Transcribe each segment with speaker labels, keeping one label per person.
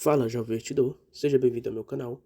Speaker 1: Fala, jovem investidor, seja bem-vindo ao meu canal.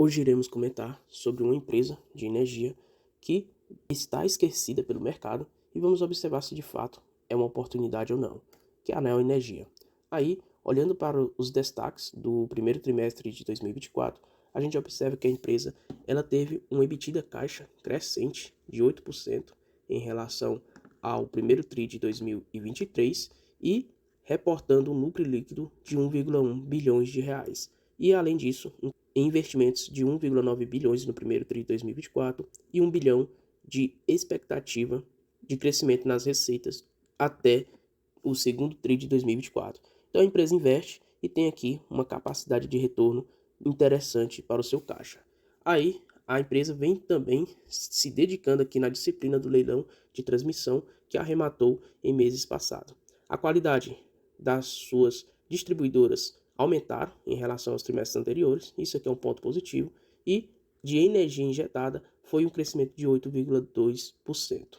Speaker 1: Hoje iremos comentar sobre uma empresa de energia que está esquecida pelo mercado e vamos observar se de fato é uma oportunidade ou não, que é a Neo Energia. Aí, olhando para os destaques do primeiro trimestre de 2024, a gente observa que a empresa ela teve uma EBITDA caixa crescente de 8% em relação ao primeiro tri de 2023 e reportando um lucro líquido de 1,1 bilhões de reais. E além disso, investimentos de 1,9 bilhões no primeiro tri de 2024 e 1 bilhão de expectativa de crescimento nas receitas até o segundo tri de 2024. Então a empresa investe e tem aqui uma capacidade de retorno interessante para o seu caixa. Aí a empresa vem também se dedicando aqui na disciplina do leilão de transmissão que arrematou em meses passados. A qualidade das suas distribuidoras aumentaram em relação aos trimestres anteriores, isso aqui é um ponto positivo, e de energia injetada foi um crescimento de 8,2%.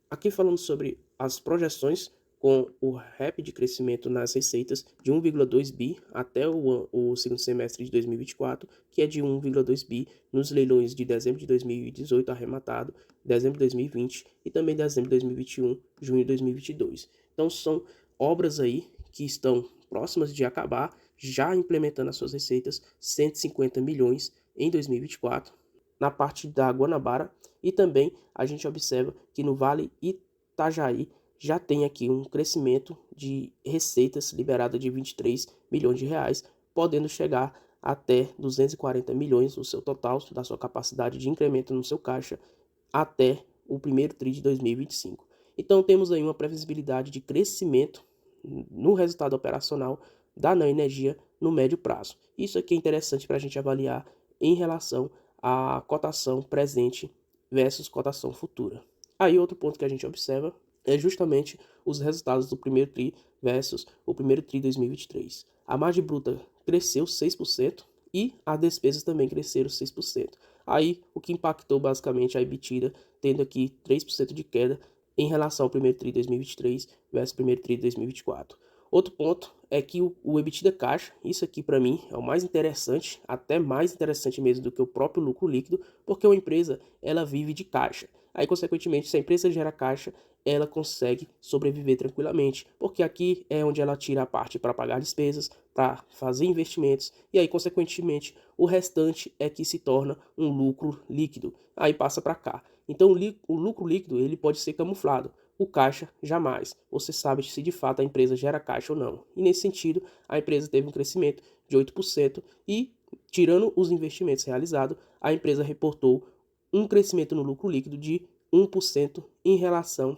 Speaker 1: Aqui falando sobre as projeções com o rápido crescimento nas receitas de 1,2 bi até o segundo semestre de 2024, que é de 1,2 bi nos leilões de dezembro de 2018 arrematado, dezembro de 2020 e também dezembro de 2021, junho de 2022. Então são obras aí que estão próximas de acabar, já implementando as suas receitas, 150 milhões em 2024, na parte da Guanabara, e também a gente observa que no Vale Itajaí já tem aqui um crescimento de receitas liberadas de 23 milhões de reais, podendo chegar até 240 milhões o seu total da sua capacidade de incremento no seu caixa até o primeiro tri de 2025. Então temos aí uma previsibilidade de crescimento no resultado operacional da Neo Energia no médio prazo. Isso aqui é interessante para a gente avaliar em relação à cotação presente versus cotação futura. Aí outro ponto que a gente observa é justamente os resultados do primeiro TRI versus o primeiro TRI 2023. A margem bruta cresceu 6% e as despesas também cresceram 6%. Aí o que impactou basicamente a EBITDA, tendo aqui 3% de queda em relação ao primeiro TRI 2023 versus o primeiro TRI 2024. Outro ponto é que o EBITDA caixa, isso aqui para mim é o mais interessante, até mais interessante mesmo do que o próprio lucro líquido, porque uma empresa ela vive de caixa. Aí, consequentemente, se a empresa gera caixa, ela consegue sobreviver tranquilamente, porque aqui é onde ela tira a parte para pagar despesas, para fazer investimentos, e aí, consequentemente, o restante é que se torna um lucro líquido. Aí passa para cá. Então, o lucro líquido ele pode ser camuflado. O caixa, jamais. Você sabe se de fato a empresa gera caixa ou não. E nesse sentido, a empresa teve um crescimento de 8% e, tirando os investimentos realizados, a empresa reportou um crescimento no lucro líquido de 1% em relação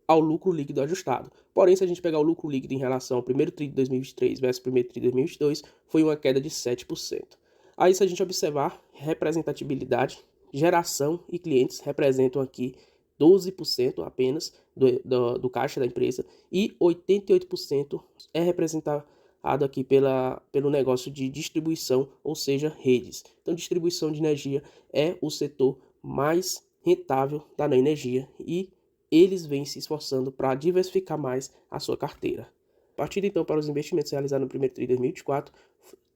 Speaker 1: ao lucro líquido ajustado. Porém, se a gente pegar o lucro líquido em relação ao primeiro tri de 2023 versus o primeiro tri de 2022, foi uma queda de 7%. Aí, se a gente observar representatividade, geração e clientes representam aqui 12% apenas do caixa da empresa e 88% é representado aqui pelo negócio de distribuição, ou seja, redes. Então, distribuição de energia é o setor mais rentável da energia e eles vêm se esforçando para diversificar mais a sua carteira. Partindo então para os investimentos realizados no primeiro tri de 2024,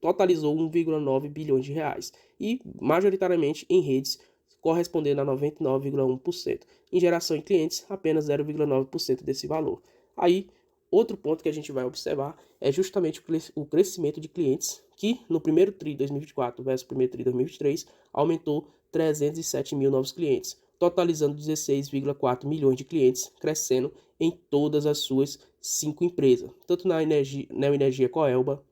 Speaker 1: totalizou 1,9 bilhões de reais e majoritariamente em redes, correspondendo a 99,1%. Em geração em clientes, apenas 0,9% desse valor. Aí, outro ponto que a gente vai observar é justamente o crescimento de clientes, que no primeiro TRI de 2024 versus o primeiro TRI de 2023 aumentou 307 mil novos clientes, totalizando 16,4 milhões de clientes, crescendo em todas as suas 5 empresas, tanto na Neo Energia Coelba,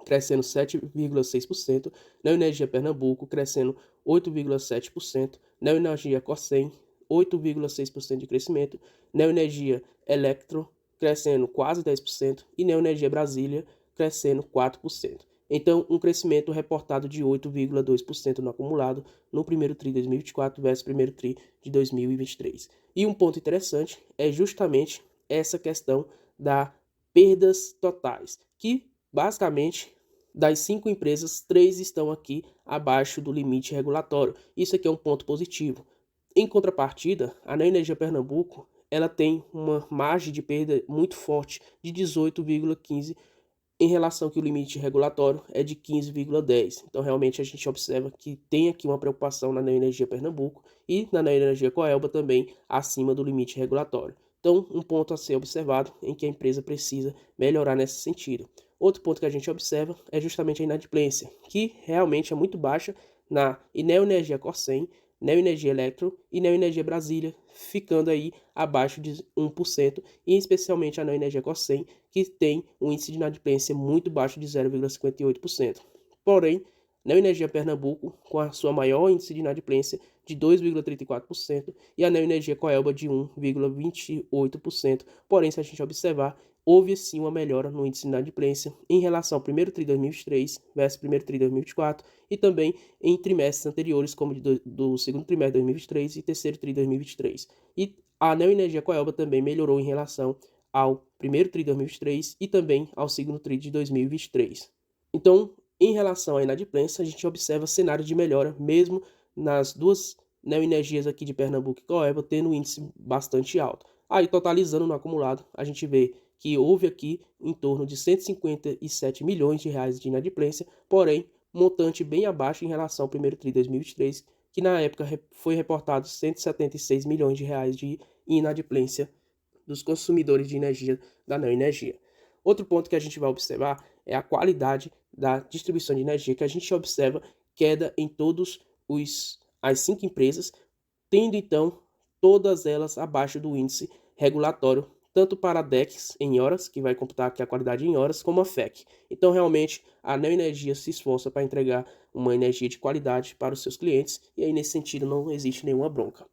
Speaker 1: crescendo 7,6%, Neo Energia Pernambuco, crescendo 8,7%, Neo Energia Corsem, 8,6% de crescimento, Neo Energia Electro, crescendo quase 10%, e Neo Energia Brasília, crescendo 4%. Então, um crescimento reportado de 8,2% no acumulado no primeiro TRI de 2024 versus o primeiro TRI de 2023. E um ponto interessante é justamente essa questão das perdas totais, que basicamente das 5 empresas, 3 estão aqui abaixo do limite regulatório. Isso aqui é um ponto positivo. Em contrapartida, a Neo Energia Pernambuco ela tem uma margem de perda muito forte de 18,15%. em relação que o limite regulatório é de 15,10. Então, realmente, a gente observa que tem aqui uma preocupação na Neoenergia Pernambuco e na Neoenergia Coelba também acima do limite regulatório. Então, um ponto a ser observado em que a empresa precisa melhorar nesse sentido. Outro ponto que a gente observa é justamente a inadimplência, que realmente é muito baixa na Neoenergia Corcem, Neoenergia Electro e Neoenergia Brasília, ficando aí abaixo de 1%, e especialmente a Neoenergia Corcem, que tem um índice de inadimplência muito baixo de 0,58%. Porém, Neoenergia Pernambuco, com a sua maior índice de inadimplência de 2,34%, e a Neoenergia Coelba de 1,28%. Porém, se a gente observar, houve sim uma melhora no índice de inadimplência em relação ao primeiro TRI 2023 versus primeiro TRI 2024 e também em trimestres anteriores, como do segundo trimestre de 2023 e terceiro TRI 2023. E a Neoenergia Coelba também melhorou em relação ao primeiro TRI de 2023 e também ao segundo TRI de 2023. Então, em relação à inadimplência, a gente observa cenário de melhora, mesmo nas duas neoenergias aqui de Pernambuco e Coelba, tendo um índice bastante alto. Aí, totalizando no acumulado, a gente vê que houve aqui em torno de 157 milhões de reais de inadimplência, porém, montante bem abaixo em relação ao primeiro TRI de 2023, que na época foi reportado 176 milhões de reais de inadimplência dos consumidores de energia da Neoenergia. Outro ponto que a gente vai observar é a qualidade da distribuição de energia, que a gente observa queda em todas as 5 empresas, tendo então todas elas abaixo do índice regulatório, tanto para a DEX em horas, que vai computar aqui a qualidade em horas, como a FEC. Então, realmente, a Neoenergia se esforça para entregar uma energia de qualidade para os seus clientes, e aí, nesse sentido, não existe nenhuma bronca.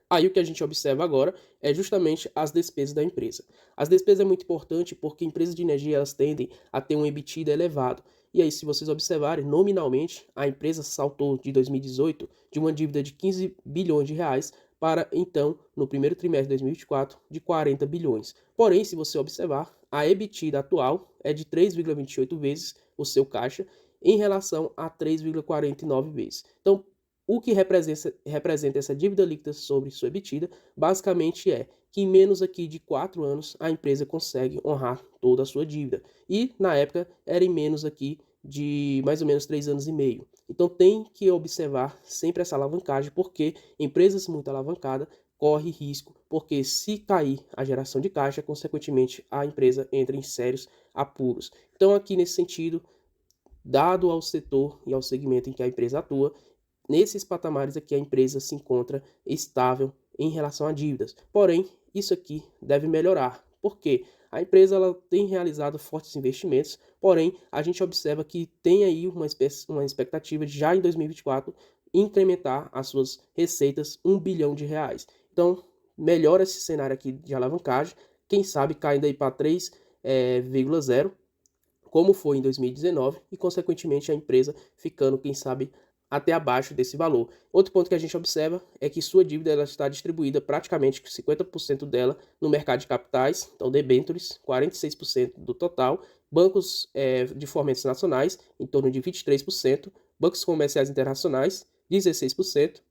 Speaker 1: Aí o que a gente observa agora é justamente as despesas da empresa. As despesas é muito importante porque empresas de energia elas tendem a ter um EBITDA elevado. E aí, se vocês observarem, nominalmente, a empresa saltou de 2018 de uma dívida de 15 bilhões de reais para, então, no primeiro trimestre de 2024, de 40 bilhões. Porém, se você observar, a EBITDA atual é de 3,28 vezes o seu caixa em relação a 3,49 vezes. Então, o que representa essa dívida líquida sobre sua EBITDA, basicamente é que em menos aqui de 4 anos a empresa consegue honrar toda a sua dívida. E na época era em menos aqui de mais ou menos 3 anos e meio. Então tem que observar sempre essa alavancagem, porque empresas muito alavancadas correm risco, porque se cair a geração de caixa, consequentemente a empresa entra em sérios apuros. Então aqui nesse sentido, dado ao setor e ao segmento em que a empresa atua, nesses patamares aqui a empresa se encontra estável em relação a dívidas. Porém, isso aqui deve melhorar. Por quê? A empresa ela tem realizado fortes investimentos, porém a gente observa que tem aí uma expectativa de já em 2024 incrementar as suas receitas 1 bilhão de reais. Então, melhora esse cenário aqui de alavancagem, quem sabe caindo aí para 3,0, como foi em 2019, e consequentemente a empresa ficando, quem sabe, até abaixo desse valor. Outro ponto que a gente observa é que sua dívida ela está distribuída praticamente 50% dela no mercado de capitais, então debêntures, 46% do total, bancos de fomentos nacionais, em torno de 23%, bancos comerciais internacionais, 16%,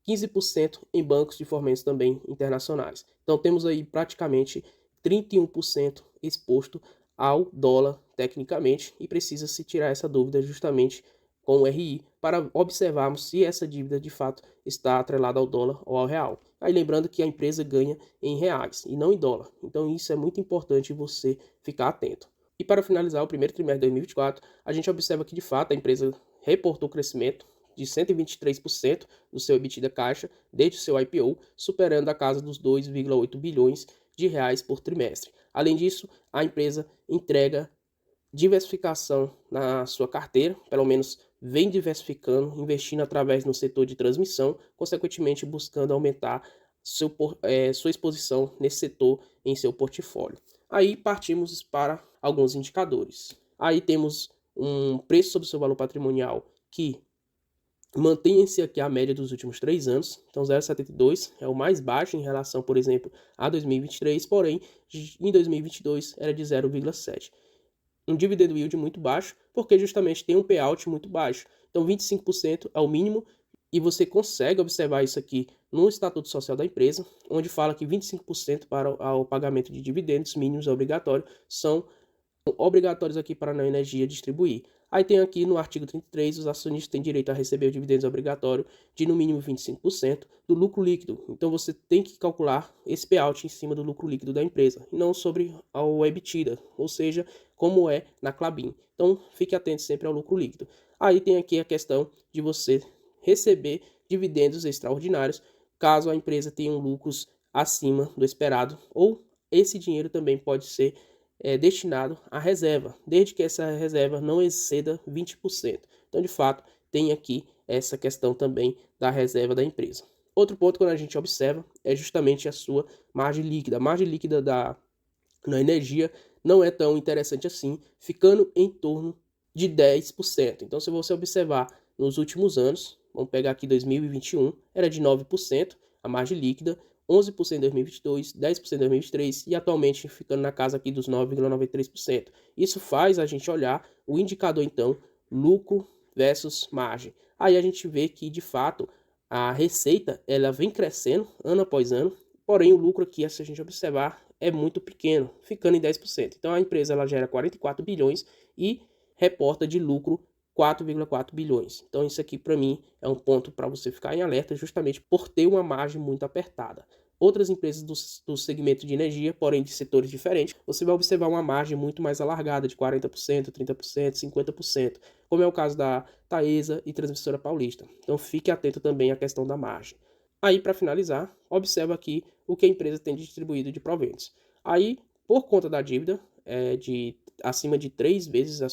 Speaker 1: 15% em bancos de fomentos também internacionais. Então temos aí praticamente 31% exposto ao dólar tecnicamente e precisa se tirar essa dúvida justamente com o RI para observarmos se essa dívida de fato está atrelada ao dólar ou ao real. Aí lembrando que a empresa ganha em reais e não em dólar. Então isso é muito importante você ficar atento. E para finalizar o primeiro trimestre de 2024, a gente observa que de fato a empresa reportou crescimento de 123% do seu EBITDA caixa desde o seu IPO, superando a casa dos 2,8 bilhões de reais por trimestre. Além disso, a empresa entrega diversificação na sua carteira, pelo menos vem diversificando, investindo através no setor de transmissão, consequentemente buscando aumentar sua exposição nesse setor em seu portfólio. Aí partimos para alguns indicadores. Aí temos um preço sobre seu valor patrimonial que mantém-se aqui a média dos últimos 3 anos, então 0,72 é o mais baixo em relação, por exemplo, a 2023, porém, em 2022 era de 0,7. Um dividend yield muito baixo, porque justamente tem um payout muito baixo. Então 25% é o mínimo, e você consegue observar isso aqui no Estatuto Social da empresa, onde fala que 25% para o pagamento de dividendos mínimos obrigatórios são obrigatórios aqui para a Neoenergia distribuir. Aí tem aqui no artigo 33, os acionistas têm direito a receber o dividendos obrigatório de no mínimo 25% do lucro líquido. Então você tem que calcular esse payout em cima do lucro líquido da empresa, e não sobre o EBITDA, ou seja, como é na Klabin. Então fique atento sempre ao lucro líquido. Aí tem aqui a questão de você receber dividendos extraordinários, caso a empresa tenha lucros acima do esperado, ou esse dinheiro também pode ser destinado à reserva, desde que essa reserva não exceda 20%. Então, de fato, tem aqui essa questão também da reserva da empresa. Outro ponto quando a gente observa é justamente a sua margem líquida. A margem líquida na energia não é tão interessante assim, ficando em torno de 10%. Então, se você observar nos últimos anos, vamos pegar aqui 2021, era de 9% a margem líquida, 11% em 2022, 10% em 2023 e atualmente ficando na casa aqui dos 9,93%. Isso faz a gente olhar o indicador, então, lucro versus margem. Aí a gente vê que, de fato, a receita ela vem crescendo ano após ano, porém o lucro aqui, se a gente observar, é muito pequeno, ficando em 10%. Então a empresa ela gera 44 bilhões e reporta de lucro 4,4 bilhões. Então isso aqui para mim é um ponto para você ficar em alerta, justamente por ter uma margem muito apertada. Outras empresas do segmento de energia, porém de setores diferentes, você vai observar uma margem muito mais alargada, de 40%, 30%, 50%, como é o caso da Taesa e Transmissora Paulista. Então fique atento também à questão da margem. Aí, para finalizar, observa aqui o que a empresa tem distribuído de proventos. Aí, por conta da dívida, de acima de 3 vezes a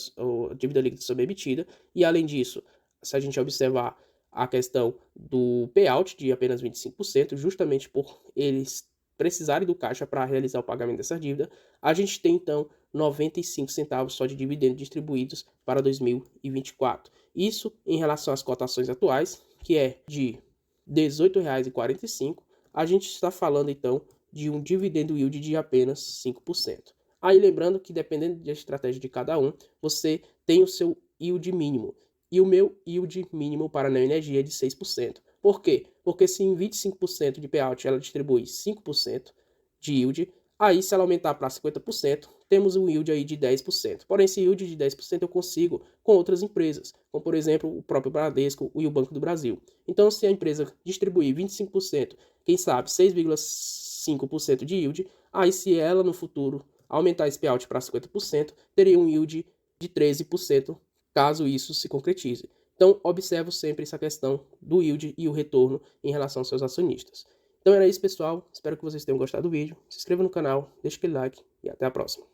Speaker 1: dívida líquida sobre emitida, e além disso, se a gente observar a questão do payout de apenas 25%, justamente por eles precisarem do caixa para realizar o pagamento dessa dívida, a gente tem então 95 centavos só de dividendos distribuídos para 2024. Isso em relação às cotações atuais, que é de R$ 18,45, a gente está falando então de um dividendo yield de apenas 5%. Aí lembrando que dependendo da estratégia de cada um, você tem o seu yield mínimo. E o meu yield mínimo para a Neoenergia é de 6%. Por quê? Porque se em 25% de payout ela distribui 5% de yield, aí se ela aumentar para 50%, temos um yield aí de 10%. Porém, esse yield de 10% eu consigo com outras empresas, como por exemplo o próprio Bradesco e o Banco do Brasil. Então, se a empresa distribuir 25%, quem sabe 6,5% de yield, aí se ela no futuro aumentar esse payout para 50%, teria um yield de 13%, caso isso se concretize. Então, observo sempre essa questão do yield e o retorno em relação aos seus acionistas. Então era isso, pessoal. Espero que vocês tenham gostado do vídeo. Se inscreva no canal, deixe aquele like e até a próxima.